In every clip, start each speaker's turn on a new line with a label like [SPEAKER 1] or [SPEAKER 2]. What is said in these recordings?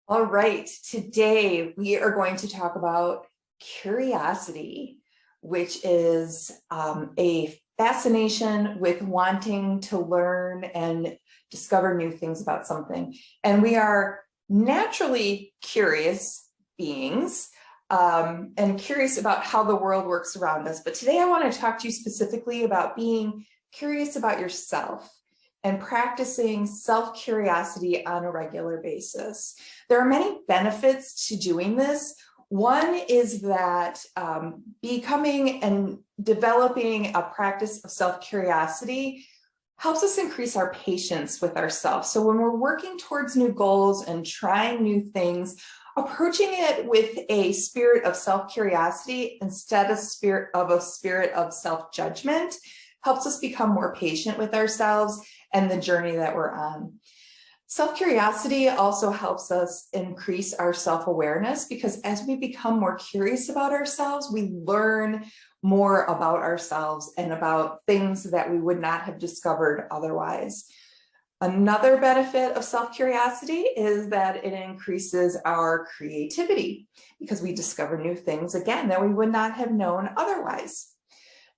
[SPEAKER 1] All right, today we are going to talk about curiosity, which is a fascination with wanting to learn and discover new things about something. And we are naturally curious beings and curious about how the world works around us. But today I want to talk to you specifically about being curious about yourself and practicing self-curiosity on a regular basis. There are many benefits to doing this. One is that becoming and developing a practice of self-curiosity helps us increase our patience with ourselves. So when we're working towards new goals and trying new things, approaching it with a spirit of self-curiosity instead of a spirit of self-judgment helps us become more patient with ourselves and the journey that we're on. Self-curiosity also helps us increase our self-awareness because as we become more curious about ourselves, we learn more about ourselves and about things that we would not have discovered otherwise. Another benefit of self-curiosity is that it increases our creativity because we discover new things again that we would not have known otherwise.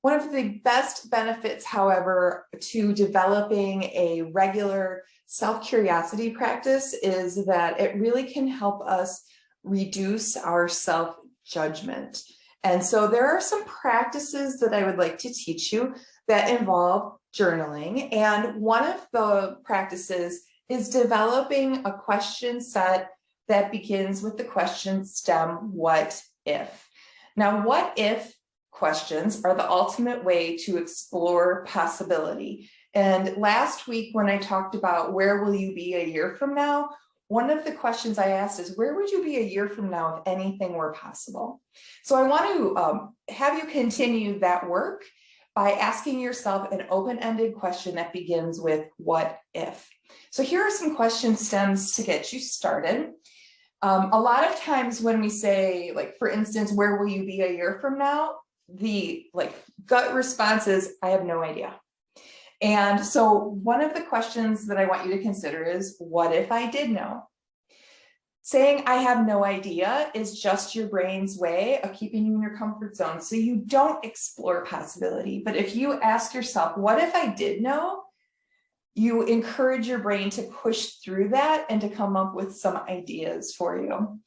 [SPEAKER 1] One of the best benefits, however, to developing a regular self-curiosity practice is that it really can help us reduce our self-judgment. And so there are some practices that I would like to teach you that involve journaling. And one of the practices is developing a question set that begins with the question stem, what if? Now, what if questions are the ultimate way to explore possibility. And last week when I talked about where will you be a year from now, one of the questions I asked is where would you be a year from now if anything were possible? So I want to have you continue that work by asking yourself an open-ended question that begins with what if? So here are some question stems to get you started. A lot of times when we say, like, for instance, where will you be a year from now? The gut response is, I have no idea. And so one of the questions that I want you to consider is, what if I did know? Saying I have no idea is just your brain's way of keeping you in your comfort zone. So you don't explore possibility. But if you ask yourself, what if I did know? You encourage your brain to push through that and to come up with some ideas for you.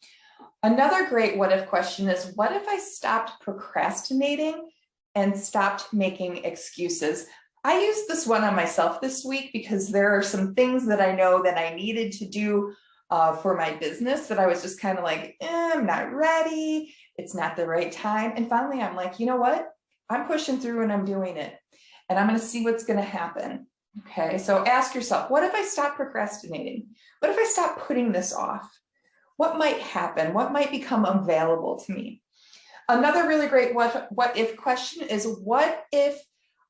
[SPEAKER 1] Another great what if question is, what if I stopped procrastinating and stopped making excuses? I used this one on myself this week because there are some things that I know that I needed to do for my business that I was just kind of like, I'm not ready. It's not the right time. And finally, I'm like, you know what? I'm pushing through and I'm doing it. And I'm going to see what's going to happen. Okay, so ask yourself, what if I stop procrastinating? What if I stop putting this off? What might happen? What might become available to me? Another really great what if question is, what if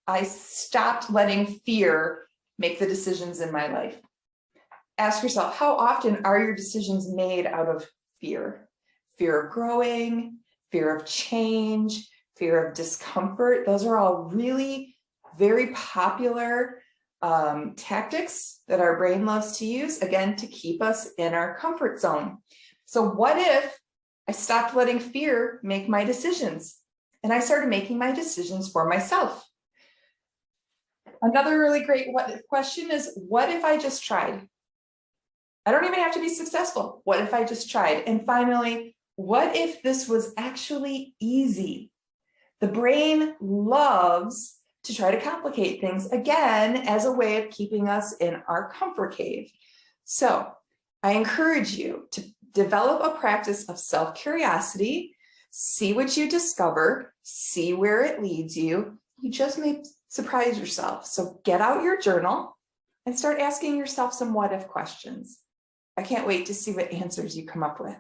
[SPEAKER 1] I stopped letting fear make the decisions in my life? Ask yourself, how often are your decisions made out of fear? Fear of growing, fear of change, fear of discomfort. Those are all really very popular tactics that our brain loves to use, again, to keep us in our comfort zone. So what if I stopped letting fear make my decisions and I started making my decisions for myself? Another really great what if question is, what if I just tried? I don't even have to be successful. What if I just tried? And finally, what if this was actually easy? The brain loves to try to complicate things, again, as a way of keeping us in our comfort cave. So I encourage you to develop a practice of self-curiosity, see what you discover, see where it leads you. You just may surprise yourself. So get out your journal and start asking yourself some what if questions. I can't wait to see what answers you come up with.